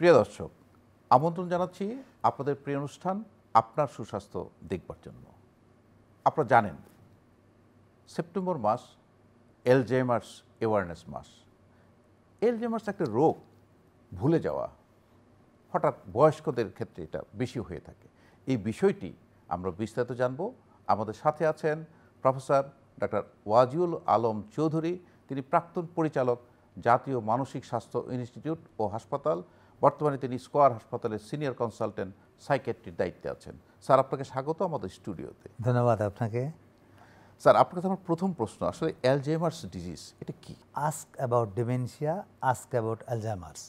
প্রিয় দর্শক, আমন্ত্রণ জানাচ্ছি আপনাদের প্রিয় অনুষ্ঠান আপনার সুস্বাস্থ্য দেখবার জন্য। আপনারা জানেন সেপ্টেম্বর মাস অ্যালজাইমার্স অ্যাওয়ারনেস মাস। অ্যালজাইমার্স একটা রোগ, ভুলে যাওয়া, হঠাৎ বয়স্কদের ক্ষেত্রে এটা বেশি হয়ে থাকে। এই বিষয়টি আমরা বিস্তারিত জানব। আমাদের সাথে আছেন প্রফেসর ডক্টর ওয়াজিউল আলম চৌধুরী। তিনি প্রাক্তন পরিচালক, জাতীয় মানসিক স্বাস্থ্য ইনস্টিটিউট ও হাসপাতাল। বর্তমানে তিনি স্কয়ার হাসপাতালের সিনিয়র কনসালটেন্ট সাইকিয়াট্রির দায়িত্বে আছেন। স্যার, আপনাকে স্বাগত আমাদের স্টুডিওতে। ধন্যবাদ আপনাকে। স্যার, আপনার কাছে আমার প্রথম প্রশ্ন, আসলে অ্যালজাইমার্স ডিজিজ এটা কি? Ask about dementia, ask about Alzheimer's.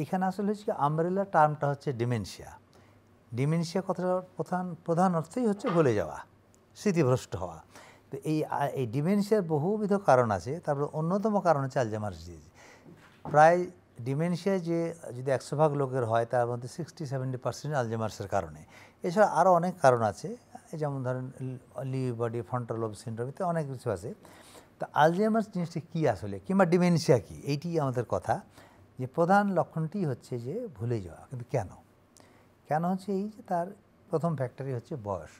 এখানে আসলে হচ্ছে কি, আমব্রেলা টার্মটা হচ্ছে ডিমেনশিয়া। ডিমেনশিয়া কথাটার প্রধান অর্থই হচ্ছে ভুলে যাওয়া, স্মৃতিভ্রষ্ট হওয়া। তো এই ডিমেনশিয়ার বহুবিধ কারণ আছে। তারপর অন্যতম কারণ হচ্ছে অ্যালজাইমার্স ডিজিজ। প্রায় ডিমেনশিয়া যে যদি 100 ভাগ লোকের হয়, তার মধ্যে 60-70% অ্যালজাইমার্সের কারণে। এছাড়া আরও অনেক কারণ আছে, যেমন ধরেন Liu body frontal lobe syndrome, ইত্যাদি অনেক কিছু আছে। তো অ্যালজাইমার্স জিনিসটা কী আসলে, কিংবা ডিমেনশিয়া কী, এইটি আমাদের কথা। যে প্রধান লক্ষণটি হচ্ছে যে ভুলে যাওয়া। কিন্তু কেন হচ্ছে এই যে তার প্রথম ফ্যাক্টরি হচ্ছে বয়স।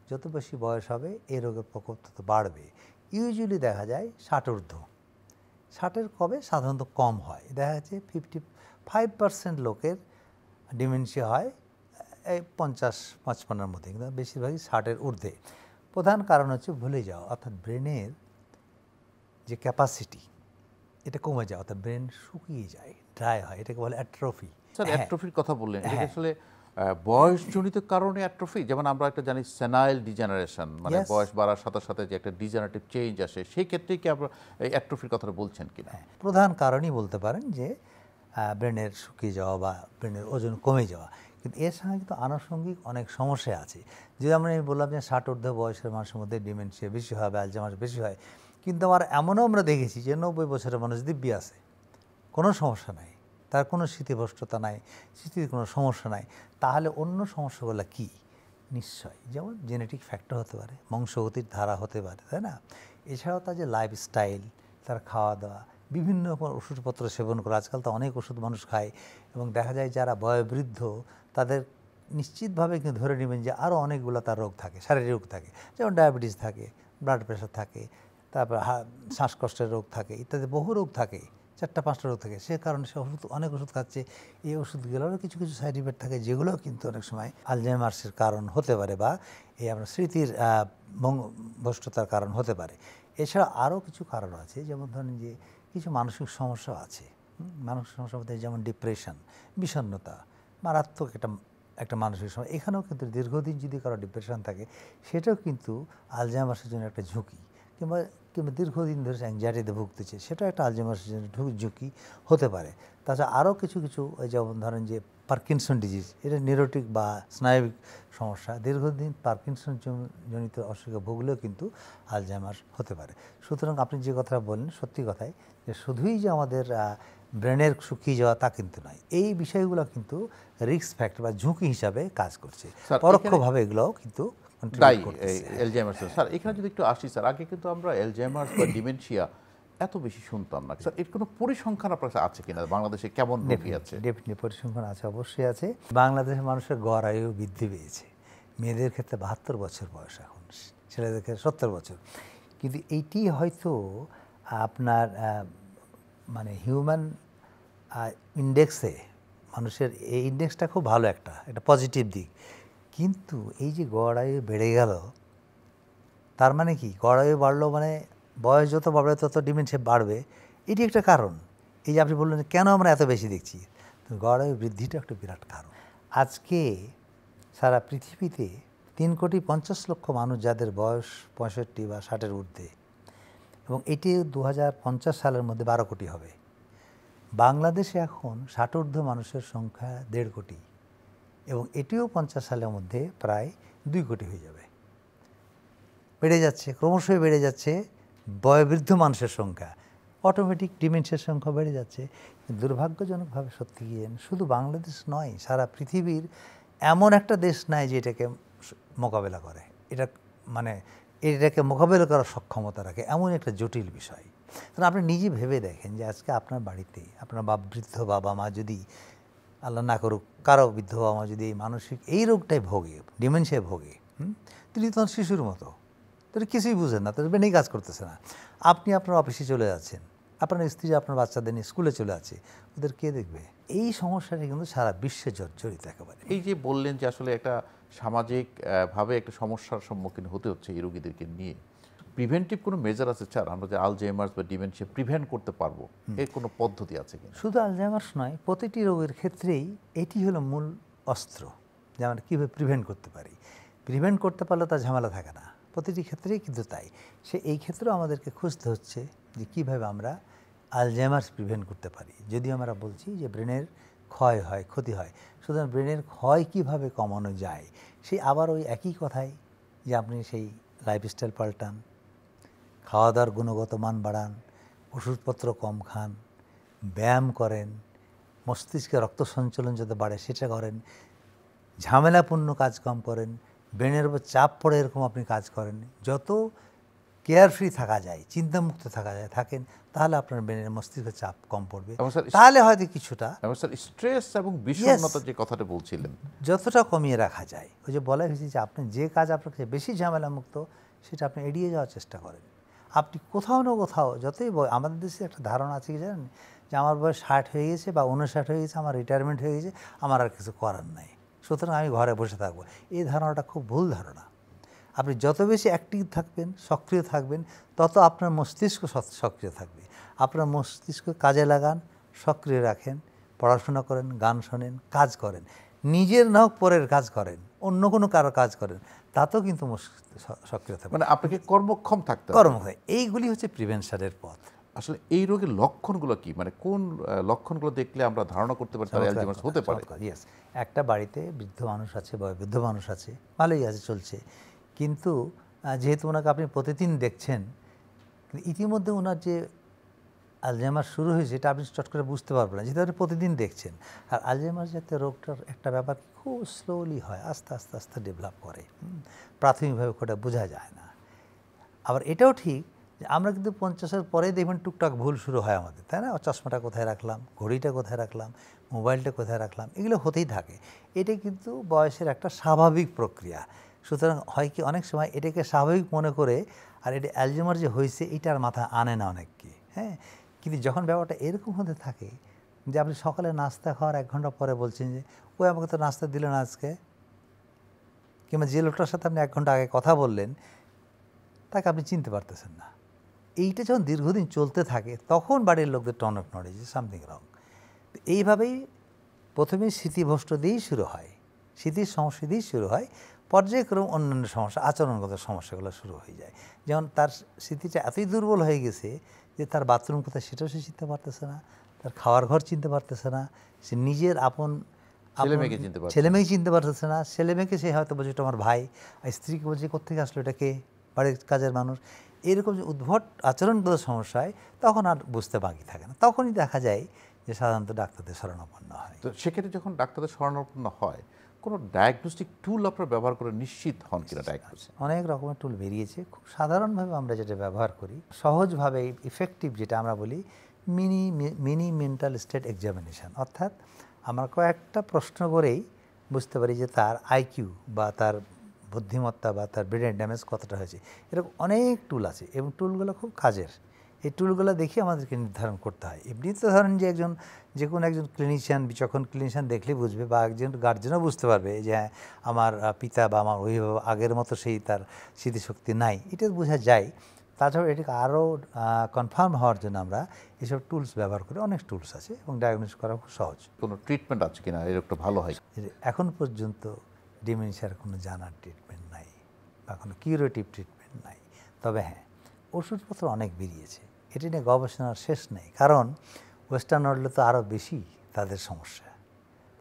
যত বেশি বয়স হবে এই রোগের প্রকোপ তত বাড়বে। ইউজুয়ালি দেখা যায় 60 ঊর্ধ্ব। 60-এর কবে সাধারণত কম হয়, দেখা যাচ্ছে 55% লোকের ডিমেনশিয়া হয় এই 50-55-এর মধ্যে, কিন্তু বেশিরভাগই 60-এর ঊর্ধ্বে। প্রধান কারণ হচ্ছে ভুলে যাওয়া, অর্থাৎ ব্রেনের যে ক্যাপাসিটি এটা কমে যায়, অর্থাৎ ব্রেন শুকিয়ে যায়, ড্রাই হয়, এটাকে বলে অ্যাট্রফি। স্যার, অ্যাট্রফির কথা বললেন, এটা আসলে বয়সজনিত কারণে অ্যাট্রফি? যেমন আমরা একটা জানি সেনাইল ডিজেনারেশন, মানে বয়স বাড়ার সাথে সাথে যে একটা ডিজেনারেটিভ চেঞ্জ আসে, সেই ক্ষেত্রে কি আপনারা এই অ্যাট্রফির কথাটা বলছেন কিনা? প্রধান কারণই বলতে পারেন যে ব্রেনের শুকিয়ে যাওয়া বা ব্রেনের ওজন কমে যাওয়া। কিন্তু এর সঙ্গে কিন্তু আনুষঙ্গিক অনেক সমস্যা আছে। যদি আমি বললাম যে 60 ঊর্ধ্ব বয়সের মানুষের মধ্যে ডিমেনশিয়া বেশি হয় বা অ্যালজাইমার্স বেশি হয়, কিন্তু এমনও আমরা দেখেছি যে 90 বছরের মানুষ দিব্যি আছে, কোনো সমস্যা নাই, তার কোনো স্মৃতিভ্রষ্টতা নাই, স্মৃতির কোনো সমস্যা নাই। তাহলে অন্য সমস্যাগুলো কি? নিশ্চয়, যেমন জেনেটিক ফ্যাক্টর হতে পারে, বংশগতির ধারা হতে পারে, তাই না? এছাড়াও তার যে লাইফস্টাইল, তার খাওয়া দাওয়া, বিভিন্ন রকম ওষুধপত্র সেবন করা। আজকাল তো অনেক ওষুধ মানুষ খায়, এবং দেখা যায় যারা বয়োবৃদ্ধ তাদের নিশ্চিতভাবে কিন্তু ধরে নেবেন যে আরও অনেকগুলো তার রোগ থাকে, শারীরিক রোগ থাকে, যেমন ডায়াবেটিস থাকে, ব্লাড প্রেশার থাকে, তারপর শ্বাসকষ্টের রোগ থাকে, ইত্যাদি বহু রোগ থাকে, 4-5টা রোগ থাকে। সে কারণে সে অনেক ওষুধ খাচ্ছে। এই ওষুধগুলোরও কিছু কিছু সাইড ইফেক্ট থাকে, যেগুলো কিন্তু অনেক সময় আলজাইমার্সের কারণ হতে পারে, বা এই আপনার স্মৃতির ভ্রষ্টতার কারণ হতে পারে। এছাড়া আরও কিছু কারণ আছে, যেমন ধরেন যে কিছু মানসিক সমস্যা আছে। মানসিক সমস্যা মধ্যে যেমন ডিপ্রেশন, বিষণ্ণতা, মারাত্মক একটা মানসিক সমস্যা। এখানেও কিন্তু দীর্ঘদিন যদি কারো ডিপ্রেশন থাকে, সেটাও কিন্তু আলজাইমার্সের জন্য একটা ঝুঁকি। কিংবা দীর্ঘদিন ধরে অ্যাংজাইটিতে ভুগতেছে, সেটাও একটা আলজাইমার্সের জন্য ঝুঁকি হতে পারে। তাছাড়া আরও কিছু যেমন ধরেন যে পার্কিনসন ডিজিজ, এটা নিউরোটিক বা স্নায়বিক সমস্যা। দীর্ঘদিন পার্কিনসন জনিত অসুখে ভুগলেও কিন্তু আলজাইমার্স হতে পারে। সুতরাং আপনি যে কথাটা বললেন সত্যি কথাই, যে শুধুই যে আমাদের ব্রেনের শুকিয়ে যাওয়া তা কিন্তু নয়। এই বিষয়গুলো কিন্তু রিস্ক ফ্যাক্টর বা ঝুঁকি হিসাবে কাজ করছে, পরোক্ষভাবে এগুলোও কিন্তু অ্যালজাইমার্স। স্যার, এখানে যদি একটু আসি স্যার, আগে কিন্তু আমরা অ্যালজাইমার্স বা ডিমেনশিয়া এত বেশি শুনতাম না। স্যার, এর কোনো পরিসংখ্যান আপনার কাছে আছে কিনা? বাংলাদেশে কেমন রোগী আছে? ডেফিনেটলি পরিসংখ্যান আছে, অবশ্যই আছে। বাংলাদেশের মানুষের গড় আয়ু বৃদ্ধি পেয়েছে। মেয়েদের ক্ষেত্রে 72 বছর বয়স এখন, ছেলেদের ক্ষেত্রে 70 বছর। কিন্তু এইটি হয়তো আপনার মানে হিউম্যান ইন্ডেক্সে, মানুষের এই ইন্ডেক্সটা খুব ভালো, একটা পজিটিভ দিক। কিন্তু এই যে গড় আয়ু বেড়ে গেল, তার মানে কি? গড় আয়ু বাড়লো মানে বয়স যত বাড়বে তত ডিমেনশিয়া বাড়বে, এটি একটা কারণ। এই যে আপনি বললেন কেন আমরা এত বেশি দেখছি, তো গড় আয়ু বৃদ্ধিটা একটা বিরাট কারণ। আজকে সারা পৃথিবীতে 3,50,00,000 মানুষ যাদের বয়স 65 বা 60-এর ঊর্ধ্বে, এবং এটি 2050 সালের মধ্যে 12 কোটি হবে। বাংলাদেশে এখন 60 ঊর্ধ্ব মানুষের সংখ্যা 1.5 কোটি, এবং এটিও 50 সালের মধ্যে প্রায় 2 কোটি হয়ে যাবে। বেড়ে যাচ্ছে, ক্রমশই বেড়ে যাচ্ছে বয়োবৃদ্ধ মানুষের সংখ্যা, অটোমেটিক ডিমেনশিয়ার সংখ্যা বেড়ে যাচ্ছে। দুর্ভাগ্যজনকভাবে সত্যি কি, শুধু বাংলাদেশ নয়, সারা পৃথিবীর এমন একটা দেশ নাই যে এটাকে মোকাবেলা করে, এটাকে মোকাবেলা করার সক্ষমতা রাখে, এমন একটা জটিল বিষয়। কারণ আপনি নিজে ভেবে দেখেন যে আজকে আপনার বাড়িতে আপনার বৃদ্ধ বাবা মা যদি আল্লাহ না করুক কারো বৃদ্ধ বাবা মা যদি এই মানসিক এই রোগটাই ভোগে, ডিমেনশিয়ায় ভোগে, তিনি তখন শিশুর মতো, তিনি কিছুই বুঝেন না, তার ব্রেনেই কাজ করতেছে না। আপনি আপনার অফিসে চলে যাচ্ছেন, আপনার স্ত্রী আপনার বাচ্চাদের নিয়ে স্কুলে চলে যাচ্ছে, ওদের কে দেখবে? এই সমস্যাটা কিন্তু সারা বিশ্বে জর্জরিত একেবারে। এই যে বললেন যে আসলে একটা সামাজিক ভাবে একটা সমস্যার সম্মুখীন হতে হচ্ছে এই রোগীদেরকে নিয়ে, প্রিভেন্টিভ কোনো মেজার আছে স্যার? আমরা যে আলজাইমার্স বা ডিমেনশিয়া প্রিভেন্ট করতে পারবো, এর কোনো পদ্ধতি আছে কিনা? শুধু আলজাইমার্স নয়, প্রতিটি রোগের ক্ষেত্রেই এটি হলো মূল অস্ত্র, যে আমরা কীভাবে প্রিভেন্ট করতে পারি। প্রিভেন্ট করতে পারলে তার ঝামেলা থাকে না, প্রতিটি ক্ষেত্রেই কিন্তু তাই। এই ক্ষেত্রেও আমাদেরকে খুঁজতে হচ্ছে যে কীভাবে আমরা আলজাইমার্স প্রিভেন্ট করতে পারি। যদিও আমরা বলছি যে ব্রেনের ক্ষয় হয়, ক্ষতি হয়, সুতরাং ব্রেনের ক্ষয় কীভাবে কমানো যায়, সেই আবার ওই একই কথাই যে আপনি সেই লাইফস্টাইল পাল্টান, খাওয়া দাওয়ার গুণগত মান বাড়ান, ওষুধপত্র কম খান, ব্যায়াম করেন, মস্তিষ্কে রক্ত সঞ্চালন যাতে বাড়ে সেটা করেন, ঝামেলাপূর্ণ কাজ কম করেন, ব্রেনের উপর চাপ পড়ে এরকম আপনি কাজ করেন, যত কেয়ারফ্রি থাকা যায়, চিন্তামুক্ত থাকা যায় থাকেন, তাহলে আপনার ব্রেনের মস্তিষ্কের চাপ কম পড়বে, তাহলে হয়তো কিছুটা স্যার স্ট্রেস এবং বিষণ্ণতার যে কথাটা বলছিলেন যতটা কমিয়ে রাখা যায়। ওই যে বলা হয়েছে যে আপনি যে কাজ আপনার কাছে বেশি ঝামেলামুক্ত সেটা আপনি এড়িয়ে যাওয়ার চেষ্টা করেন। আপনি কোথাও না কোথাও যতই আমাদের দেশে একটা ধারণা আছে কি জানেন, যে আমার বয়স 60 হয়ে গেছে বা 59 হয়ে গেছে, আমার রিটায়ারমেন্ট হয়ে গেছে, আমার আর কিছু করার নাই, সুতরাং আমি ঘরে বসে থাকবো। এই ধারণাটা খুব ভুল ধারণা। আপনি যত বেশি অ্যাক্টিভ থাকবেন, সক্রিয় থাকবেন, তত আপনার মস্তিষ্ক সক্রিয় থাকবে। আপনার মস্তিষ্ক কাজে লাগান, সক্রিয় রাখেন, পড়াশোনা করেন, গান শোনেন, কাজ করেন, নিজের না হোক পরের কাজ করেন, অন্য কোনো কারো কাজ করেন, তাতেও কিন্তু সক্রিয় থাকবে। মানে আপনাকে কর্মক্ষম থাকতে হবে। কর্মক্ষম, এইগুলি হচ্ছে প্রিভেনশনের পথ। আসলে এই রোগের লক্ষণগুলো কি, মানে কোন লক্ষণগুলো দেখলে আমরা ধারণা করতে পারি তার অ্যালজাইমার্স হতে পারে? ইয়েস, একটা বাড়িতে বৃদ্ধ মানুষ আছে বা বৃদ্ধ মানুষ আছে, ভালোই আছে, চলছে, কিন্তু যেহেতু ওনাকে আপনি প্রতিদিন দেখছেন, ইতিমধ্যে ওনার যে আলজাইমার শুরু হয়েছে এটা আপনি চট করে বুঝতে পারবেন না, যেহেতু আপনি প্রতিদিন দেখছেন। আর আলজাইমার জাতীয় রোগটার একটা ব্যাপার খুব স্লোলি হয়, আস্তে আস্তে আস্তে ডেভেলপ করে, প্রাথমিকভাবে ওটা বোঝা যায় না। আবার এটাও ঠিক যে আমরা কিন্তু 50-এর পরেই দেখবেন টুকটাক ভুল শুরু হয় আমাদের, তাই না? চশমাটা কোথায় রাখলাম, ঘড়িটা কোথায় রাখলাম, মোবাইলটা কোথায় রাখলাম, এগুলো হতেই থাকে। এটা কিন্তু বয়সের একটা স্বাভাবিক প্রক্রিয়া। সুতরাং হয় কি অনেক সময় এটাকে স্বাভাবিক মনে করে, আর এটা অ্যালজাইমার যে হয়েছে এটার মাথা আনে না অনেককে, হ্যাঁ। কিন্তু যখন ব্যাপারটা এরকম হতে থাকে যে আপনি সকালে নাস্তা খাওয়ার 1 ঘন্টা পরে বলছেন যে ওই আমাকে তো নাস্তা দিল না আজকে, কিংবা যে লোকটার সাথে আপনি 1 ঘন্টা আগে কথা বললেন তাকে আপনি চিনতে পারতেছেন না, এইটা যখন দীর্ঘদিন চলতে থাকে তখন বাড়ির লোকদের ton of knowledge something wrong. এইভাবেই প্রথমে স্মৃতিভ্রষ্ট দিয়েই শুরু হয়, স্মৃতির সমস্যা দিয়েই শুরু হয়, পর্যায়ক্রমে অন্যান্য সমস্যা, আচরণগত সমস্যাগুলো শুরু হয়ে যায়। যেমন তার স্মৃতিটা এতই দুর্বল হয়ে গেছে যে তার বাথরুম কোথায় সেটাও সে চিনতে পারতেছে না, তার খাওয়ার ঘর চিনতে পারতেছে না, সে নিজের ছেলেমেয়েকে চিনতে পারতেছে না, ছেলেমেয়েকে সে হয়তো বলছে এটা আমার ভাই, আর স্ত্রীকে বলছে কোত্থেকে আসলো, এটা কে, বাড়ির কাজের মানুষ। এরকম যে উদ্ভট আচরণগত সমস্যায় তখন আর বুঝতে বাকি থাকে না, তখনই দেখা যায় যে সাধারণত ডাক্তারদের শরণাপন্ন হয়। তো সেক্ষেত্রে যখন ডাক্তারদের শরণাপন্ন হয়, কোনো ডায়াগনস্টিক টুল আপনারা ব্যবহার করে নিশ্চিত হন কিনা? ডায়াগনোসিস অনেক রকমের টুল বেরিয়েছে, খুব সাধারণভাবে আমরা যেটা ব্যবহার করি, সহজভাবে ইফেক্টিভ যেটা আমরা বলি মিনি মেন্টাল স্টেট এক্সামিনেশন। অর্থাৎ আমরা কয়েকটা প্রশ্ন করেই বুঝতে পারি যে তার আইকিউ বা তার বুদ্ধিমত্তা বা তার ব্রেনের ড্যামেজ কতটা হয়েছে। এরকম অনেক টুল আছে এবং টুলগুলো খুব কাজের। এই টুলগুলো দেখে আমাদেরকে নির্ধারণ করতে হয়। এমনি তো ধরেন যে যে কোনো একজন ক্লিনিশিয়ান, বিচক্ষণ ক্লিনিশিয়ান দেখলে বুঝবে, বা একজন গার্জেনও বুঝতে পারবে যে হ্যাঁ আমার পিতা বা আমার অভিভাবক আগের মতো সেই তার স্মৃতিশক্তি নাই, এটা বোঝা যায়। তাছাড়াও এটাকে আরও কনফার্ম হওয়ার জন্য আমরা এসব টুলস ব্যবহার করি, অনেক টুলস আছে এবং ডায়াগনোস করা খুব সহজ। কোনো ট্রিটমেন্ট আছে কিনা এরকম ভালো হয়? এখন পর্যন্ত ডিমেনশিয়ার কোনো জানার ট্রিটমেন্ট নাই বা কোনো কিউরেটিভ ট্রিটমেন্ট নাই। তবে হ্যাঁ, ওষুধপত্র অনেক বেরিয়েছে, এটি নিয়ে গবেষণার শেষ নেই। কারণ ওয়েস্টার্ন ওয়ার্ল্ডে তো আরও বেশি তাদের সমস্যা,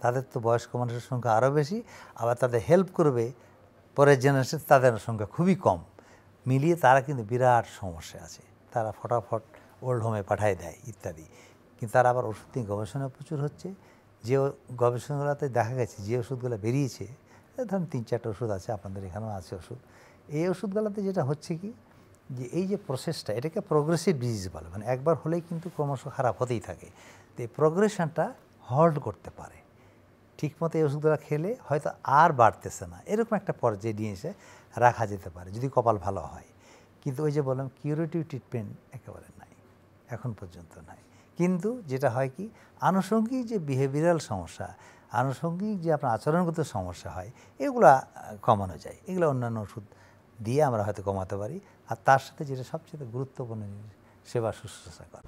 তাদের তো বয়স্ক মানুষের সংখ্যা আরও বেশি, আবার তাদের হেল্প করবে পরের জেনারেশন তাদের সংখ্যা খুবই কম, মিলিয়ে তারা কিন্তু বিরাট সমস্যা আছে। তারা ফটাফট ওল্ড হোমে পাঠায় দেয় ইত্যাদি। কিন্তু তার আবার ওষুধ নিয়ে গবেষণা প্রচুর হচ্ছে। যে গবেষণাগুলোতে দেখা গেছে যে ওষুধগুলো বেরিয়েছে, ধরুন 3-4টা ওষুধ আছে, আপনাদের এখানেও আছে ওষুধ, এই ওষুধগুলোতে যেটা হচ্ছে কি যে এই যে প্রসেসটা, এটাকে প্রোগ্রেসিভ ডিজিজ বলে, মানে একবার হলেই কিন্তু ক্রমশ খারাপ হতেই থাকে। তো এই প্রোগ্রেশনটা হল্ড করতে পারে। ঠিকমতো এই ওষুধগুলো খেলে হয়তো আর বাড়তেছে না, এরকম একটা পর্যায়ে নিয়ে এসে রাখা যেতে পারে যদি কপাল ভালো হয়। কিন্তু ওই যে বললাম কিউরেটিভ ট্রিটমেন্ট একেবারে নাই, এখন পর্যন্ত নাই। কিন্তু যেটা হয় কি, আনুষঙ্গিক যে বিহেভিয়ারাল সমস্যা, আনুষঙ্গিক যে আপনার আচরণগত সমস্যা হয়, এগুলা কমানো যায়। এগুলো অন্যান্য ওষুধ দিয়ে আমরা হয়তো কমাতে পারি। আর তার সাথে যেটা সবচেয়ে গুরুত্বপূর্ণ জিনিস, সেবা শুশ্রূষা করা।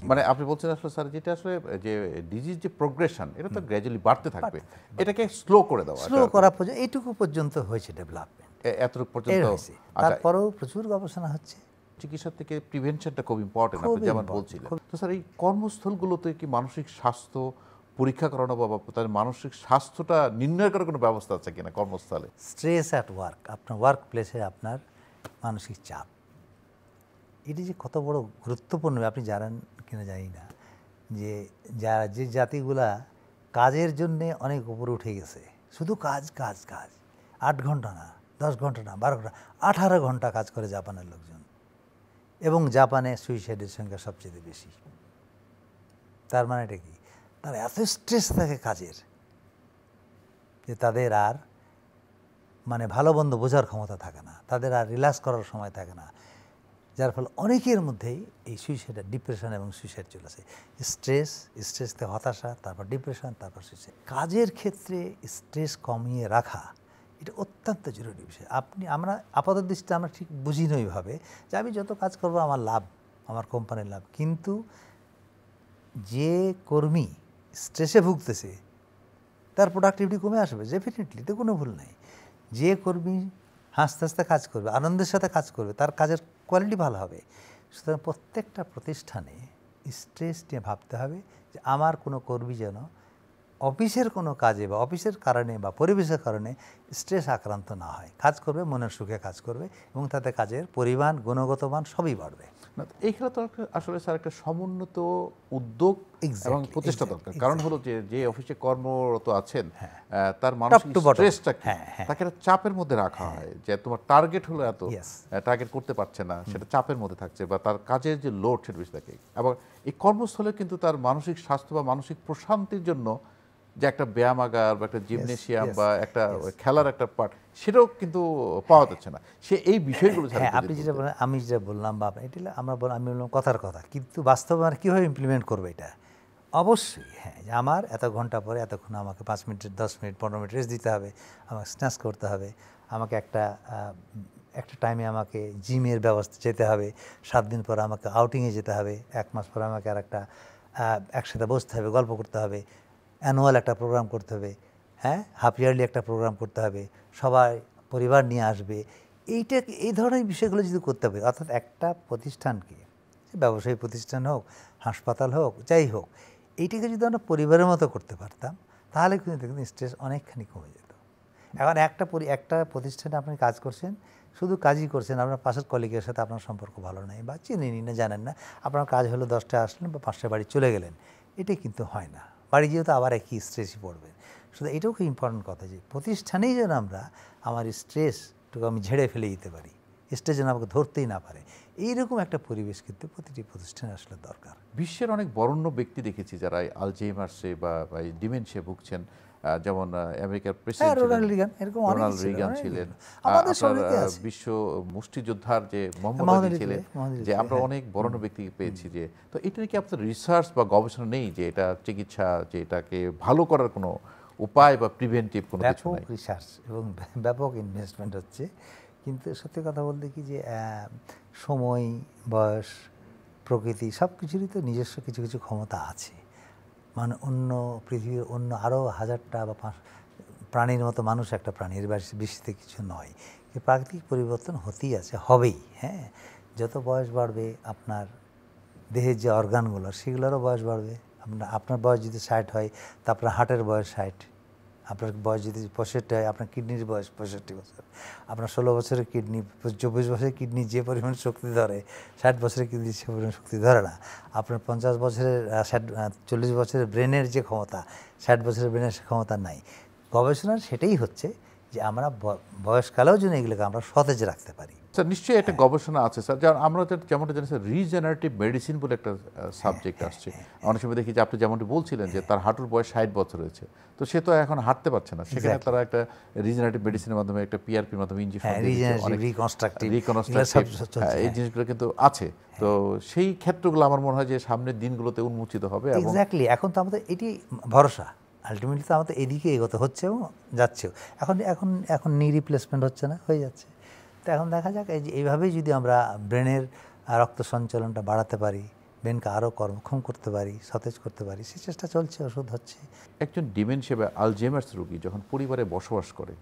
মানে আপনি বলছেন আসলে স্যার, যেটা আসলে যে ডিজিজ যে প্রোগ্রেশন, এটা তো গ্র্যাজুয়ালি বাড়তে থাকবে, এটাকে স্লো করে দেওয়া, স্লো করা পর্যন্ত এইটুকু পর্যন্ত হয়েছে ডেভেলপমেন্ট, এতটুকু পর্যন্ত। তারপরেও প্রচুর গবেষণা হচ্ছে। চিকিৎসা থেকে প্রিভেনশনটা খুব ইম্পর্টেন্ট, আপনি যেমন বলছিলেন। তো স্যার, এই কর্মস্থলগুলোতে কি মানসিক স্বাস্থ্য পরীক্ষা করানো বা তাদের মানসিক স্বাস্থ্যটা নির্ণয় করার কোনো ব্যবস্থা আছে কিনা কর্মস্থলে? স্ট্রেস অ্যাট ওয়ার্ক, আপনার ওয়ার্ক প্লেসে আপনার মানসিক চাপ, এটি যে কত বড় গুরুত্বপূর্ণ আপনি জানেন কিনা জানি না, যে যারা যে জাতিগুলা কাজের জন্যে অনেক উপরে উঠে গেছে, শুধু কাজ কাজ কাজ, 8 ঘন্টা না, 10 ঘন্টা না, 12 ঘন্টা, 18 ঘন্টা কাজ করে জাপানের লোকজন। এবং জাপানে সুইসাইডের সংখ্যা সবচেয়ে বেশি। তার মানে এটা কি, তারা এত স্ট্রেস থাকে কাজের যে তাদের আর মানে ভালো মন্দ বোঝার ক্ষমতা থাকে না, তাদের আর রিল্যাক্স করার সময় থাকে না, যার ফলে অনেকের মধ্যেই এই সুইসাইড, ডিপ্রেশন এবং সুইসাইড চলে আসে। স্ট্রেস থেকে হতাশা, তারপর ডিপ্রেশন, তারপর সুইসাইড। কাজের ক্ষেত্রে স্ট্রেস কমিয়ে রাখা এটা অত্যন্ত জরুরি বিষয়। আমরা আপাতত দৃষ্টিতে আমরা ঠিক বুঝি না ওইভাবে যে আমি যত কাজ করবো আমার লাভ, আমার কোম্পানির লাভ। কিন্তু যে কর্মী স্ট্রেসে ভুগতেছে তার প্রোডাক্টিভিটি কমে আসবে ডেফিনেটলি, তো কোনো ভুল নাই। যে কর্মী হাসতে হাসতে কাজ করবে, আনন্দের সাথে কাজ করবে, তার কাজের কোয়ালিটি ভালো হবে। সুতরাং প্রত্যেকটা প্রতিষ্ঠানে স্ট্রেস নিয়ে ভাবতে হবে যে আমার কোনো কর্মী যেন অফিসের কোনো কাজে বা অফিসের কারণে বা পরিবেশের কারণে স্ট্রেস আক্রান্ত না হয়, কাজ করবে মনের সুখে কাজ করবে, এবং তাতে কাজের পরিমাণ, গুণগত মান সবই বাড়বে। এই খেলা তো আসলে স্যার একটা সমুন্নত উদ্যোগ এবং প্রচেষ্টা দরকার। কারণ হলো যে অফিসে কর্মরত আছেন, তার মানসিক স্ট্রেসটা তাকে একটা চাপের মধ্যে রাখা হয়, যে তোমার টার্গেট হলো এত, টার্গেট করতে পারছে না, সেটা চাপের মধ্যে থাকছে, বা তার কাজের যে লোড সেটা বেশি থাকে। এবং এই কর্মস্থলে কিন্তু তার মানসিক স্বাস্থ্য বা মানসিক প্রশান্তির জন্য যে একটা ব্যায়ামাগার বা একটা জিমনেশিয়াম বা একটা খেলার একটা পার্ট, সেটাও কিন্তু পাওয়া যাচ্ছে না। সে এই বিষয়গুলো আপনি যেটা বলেন, আমি যেটা বললাম বা এটা আমি বললাম কথার কথা, কিন্তু বাস্তবে আমরা কীভাবে ইমপ্লিমেন্ট করবো এটা? অবশ্যই হ্যাঁ, যে আমার এত ঘন্টা পরে এতক্ষণ আমাকে 5 মিনিট, 10 মিনিট, 15 মিনিট রেস্ট দিতে হবে, আমাকে স্ন্যাচ করতে হবে, আমাকে একটা টাইমে আমাকে জিমের ব্যবস্থা যেতে হবে, 7 দিন পর আমাকে আউটিংয়ে যেতে হবে, 1 মাস পর আমাকে আর একটা একসাথে বসতে হবে, গল্প করতে হবে, অ্যানুয়াল একটা প্রোগ্রাম করতে হবে, হ্যাঁ, হাফ ইয়ারলি একটা প্রোগ্রাম করতে হবে, সবাই পরিবার নিয়ে আসবে। এই ধরনের বিষয়গুলো যদি করতে হবে, অর্থাৎ একটা প্রতিষ্ঠানকে, ব্যবসায়ী প্রতিষ্ঠান হোক, হাসপাতাল হোক, যাই হোক, এইটাকে যদি আমরা পরিবারের মতো করতে পারতাম, তাহলে কিন্তু দেখুন স্ট্রেস অনেকখানি কমে যেত। এখন একটা প্রতিষ্ঠানে আপনি কাজ করছেন, শুধু কাজই করছেন, আপনার পাশের কলিগের সাথে আপনার সম্পর্ক ভালো নাই বা চিনেনি না, জানেন না, আপনার কাজ হলো 10টায় আসলেন বা 5টায় বাড়ি চলে গেলেন, এটাই কিন্তু হয় না। বাড়ি যেহেতু আবার একই স্ট্রেসই পড়বে। শুধু এটাও খুব ইম্পর্টেন্ট কথা যে প্রতিষ্ঠানেই যেন আমার স্ট্রেসটুকু আমি ঝেড়ে ফেলে দিতে পারি, স্ট্রেস যেন আমাকে ধরতেই না পারে, এইরকম একটা পরিবেশ কিন্তু প্রতিটি প্রতিষ্ঠানে আসলে দরকার। বিশ্বের অনেক বরেণ্য ব্যক্তি দেখেছি যারা আলঝেইমার্সে বা ডিমেনশিয়া ভুগছেন, যেমন আমেরিকার প্রেসিডেন্ট রোনাল্ড রিগান ছিলেন, বিশ্ব মুষ্টিযোদ্ধার যে মোহাম্মদ আলী ছিলেন, যে আমরা অনেক বরেণ্য ব্যক্তি পেয়েছি। যে তো এটা কি আপনার রিসার্চ বা গবেষণা নেই যে এটা চিকিৎসা, যে এটাকে ভালো করার কোনো উপায় বা প্রিভেন্টিভ কোনো কিছু নাই? ব্যাপক রিসার্চ এবং ব্যাপক ইনভেস্টমেন্ট হচ্ছে, কিন্তু সত্যি কথা বলতে কি যে সময়, বয়স, প্রকৃতি সব কিছুরই তো নিজস্ব কিছু কিছু ক্ষমতা আছে। মানে পৃথিবীর অন্য আরও 1000টা বা 5 প্রাণীর মতো মানুষ একটা প্রাণীর বেশিতে কিছু নয়। প্রাকৃতিক পরিবর্তন হতেই আছে, হবেই। হ্যাঁ, যত বয়স বাড়বে আপনার দেহের যে অর্গানগুলো সেগুলোরও বয়স বাড়বে। আপনার বয়স যদি 60 হয়, তা আপনার হার্টের বয়স 60, আপনার বয়স যদি 65 হয়, আপনার কিডনির বয়স 65 বছর, আপনার 16 বছরের কিডনি, 24 বছরের কিডনি যে পরিমাণ শক্তি ধরে, 60 বছরের কিডনি সে পরিমাণ শক্তি ধরে না। আপনার 50 বছরের 40 বছরের ব্রেনের যে ক্ষমতা, 60 বছরের ব্রেনের সে ক্ষমতা নাই। গবেষণার সেটাই হচ্ছে যে আমরা বয়সকালেও যেন এগুলোকে আমরা সতেজ রাখতে পারি। স্যার নিশ্চয়ই একটা গবেষণা আছে স্যার, যেমন আমরা যেমনটা জানি স্যার রিজেনারেটিভ মেডিসিন বলে একটা সাবজেক্ট আসছে। অনেক সময় দেখি যে আপনি যেমনটি বলছিলেন যে তার হাঁটুর বয়স 60 বছর হয়েছে, তো সে তো এখন হাঁটতে পারছে না, সেখানে তারা একটা রিজেনারেটিভ মেডিসিনের মাধ্যমে একটা পিআরপির মাধ্যমে ইনজেকশন রিকনস্ট্রাকটিভ এই জিনিসগুলো কিন্তু আছে। তো সেই ক্ষেত্রগুলো আমার মনে হয় যে সামনের দিনগুলোতে উন্মোচিত হবে। এবং এক্স্যাক্টলি, এখন তো আমাদের এটি ভরসা, আলটিমেটলি তো আমাদের এদিকে এগোতে হচ্ছে এবং যাচ্ছেও। এখন এখন এখন নি রিপ্লেসমেন্ট হচ্ছে না, হয়ে যাচ্ছে। তো এখন দেখা যাক এই যে এইভাবেই যদি আমরা ব্রেনের রক্ত সঞ্চালনটা বাড়াতে পারি, ব্রেনকে আরও কর্মক্ষম করতে পারি, সতেজ করতে পারি, সে চেষ্টা চলছে, ওষুধ হচ্ছে। একজন ডিমেনশিয়া বা আলঝেইমার্স রোগী যখন পরিবারে বসবাস করে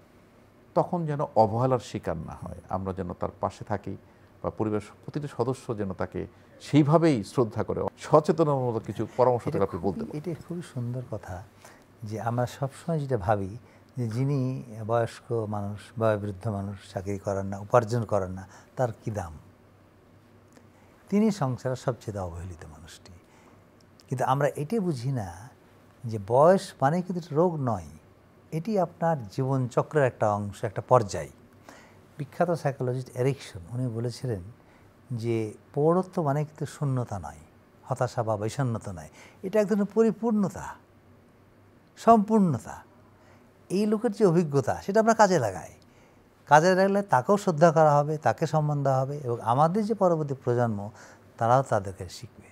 তখন যেন অবহেলার শিকার না হয়, আমরা যেন তার পাশে থাকি বা পরিবারের প্রতিটি সদস্য যেন তাকে সেইভাবেই শ্রদ্ধা করে। সচেতনতামূলক কিছু পরামর্শ থেকে আপনি বলতে পারেন। এটা খুবই সুন্দর কথা যে আমরা সবসময় যেটা ভাবি যে যিনি বয়স্ক মানুষ, বয়োবৃদ্ধ মানুষ, চাকরি করেন না, উপার্জন করেন না, তার কী দাম? তিনি সংসারের সবচেয়ে অবহেলিত মানুষটি। কিন্তু আমরা এটি বুঝি না যে বয়স মানে কিন্তু রোগ নয়, এটি আপনার জীবনচক্রের একটা অংশ, একটা পর্যায়। বিখ্যাত সাইকোলজিস্ট এরিকসন উনি বলেছিলেন যে পৌরত্ব মানে কিন্তু শূন্যতা নয়, হতাশা বা বিষণ্ণতা নয়, এটা এক ধরনের পরিপূর্ণতা, সম্পূর্ণতা। এই লোকের যে অভিজ্ঞতা সেটা আমরা কাজে লাগাই, কাজে লাগলে তাকেও শ্রদ্ধা করা হবে, তাকে সম্মান দেওয়া হবে এবং আমাদের যে পরবর্তী প্রজন্ম তারাও তাদেরকে শিখবে।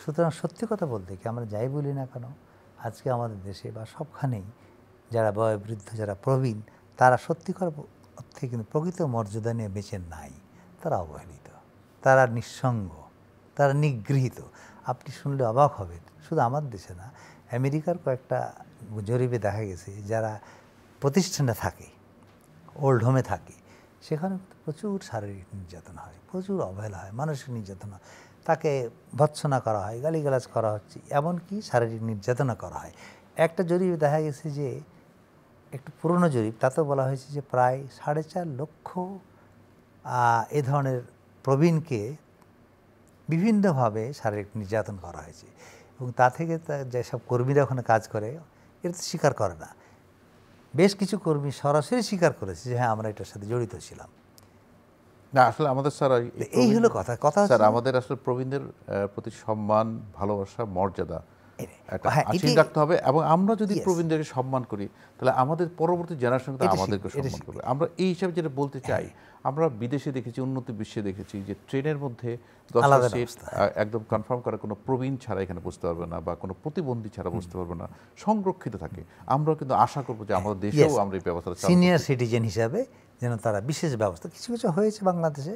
সুতরাং সত্যি কথা বলতে কি, আমরা যাই বলি না কেন, আজকে আমাদের দেশে বা সবখানেই যারা বয়োবৃদ্ধ, যারা প্রবীণ, তারা সত্যিকার অর্থে কিন্তু প্রকৃত মর্যাদা নিয়ে বেঁচে নাই। তারা অবহেলিত, তারা নিঃসঙ্গ, তারা নিগৃহীত। আপনি শুনলে অবাক হবেন, শুধু আমার দেশে না, আমেরিকার কয়েকটা জরিপে দেখা গেছে যারা প্রতিষ্ঠানে থাকে, ওল্ড হোমে থাকে, সেখানে প্রচুর শারীরিক নির্যাতন হয়, প্রচুর অবহেলা হয়, মানসিক নির্যাতন হয়, তাকে ভৎসনা করা হয়, গালিগালাজ করা হচ্ছে, এমনকি শারীরিক নির্যাতনা করা হয়। একটা জরিপে দেখা গেছে যে, একটু পুরনো জরিপ, তাতেও বলা হয়েছে যে প্রায় 4.5 লক্ষ এ ধরনের প্রবীণকে বিভিন্নভাবে শারীরিক নির্যাতন করা হয়েছে। এবং তা থেকে যেসব কর্মীরা ওখানে কাজ করে এটা তো স্বীকার করে না। বেশ কিছু কর্মী সরাসরি স্বীকার করেছে যে হ্যাঁ, আমরা এটার সাথে জড়িত ছিলাম। না আসলে আমাদের স্যার এই হলো কথা স্যার, আমাদের আসলে প্রবীণদের প্রতি সম্মান, ভালোবাসা, মর্যাদা একটা হ্যাঁ, আশীর্বাদ রাখতে হবে। এবং আমরা যদি প্রবীণদেরকে সম্মান করি তাহলে আমাদের পরবর্তী জেনারেশন আমাদেরকে সম্মান করবে। আমরা এই হিসাবে যেটা বলতে চাই, আমরা বিদেশে দেখেছি, উন্নত বিশ্বে দেখেছি যে ট্রেনের মধ্যে 10টা সিট একদম কনফার্ম করা, কোনো প্রবীণ ছাড়া এখানে বসতে পারবে না বা কোনো প্রতিবন্ধী ছাড়া বসতে পারবে না, সংরক্ষিত থাকে। আমরা কিন্তু আশা করবো যে আমাদের দেশেও আমরা এই ব্যবস্থা সিনিয়র সিটিজেন হিসাবে যেন তারা বিশেষ ব্যবস্থা, কিছু কিছু হয়েছে বাংলাদেশে,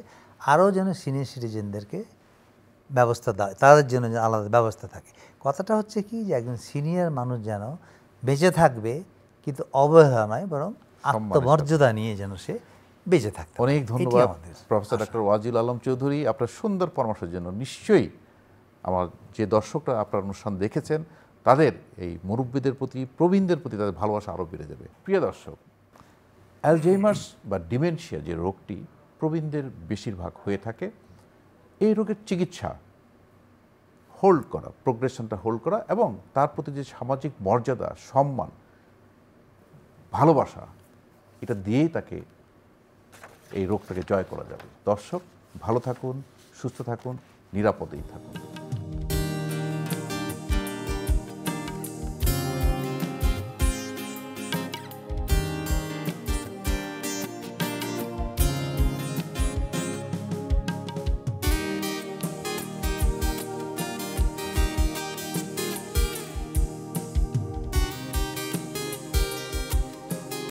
আরও যেন সিনিয়র সিটিজেনদেরকে ব্যবস্থা দেয়, তাদের জন্য আলাদা ব্যবস্থা থাকে। কথাটা হচ্ছে কি যে একজন সিনিয়র মানুষ যেন বেঁচে থাকবে, কিন্তু অবহেলা নয়, বরং আত্মমর্যাদা নিয়ে যেন সে বেঁচে থাকবে। অনেক ধন্যবাদ প্রফেসর ডক্টর ওয়াজিল আলম চৌধুরী আপনার সুন্দর পরামর্শের জন্য। নিশ্চয়ই আমার যে দর্শকরা আপনার অনুষ্ঠান দেখেছেন তাদের এই মুরব্বীদের প্রতি, প্রবীণদের প্রতি তাদের ভালোবাসা আরও বেড়ে যাবে। প্রিয় দর্শক, অ্যালঝেইমার্স বা ডিমেনশিয়া যে রোগটি প্রবীণদের বেশিরভাগ হয়ে থাকে, এই রোগের চিকিৎসা হোল্ড করা, প্রোগ্রেশনটা হোল্ড করা এবং তার প্রতি যে সামাজিক মর্যাদা, সম্মান, ভালোবাসা, এটা দিয়েই তাকে এই রোগটাকে জয় করা যাবে। দর্শক, ভালো থাকুন, সুস্থ থাকুন, নিরাপদেই থাকুন।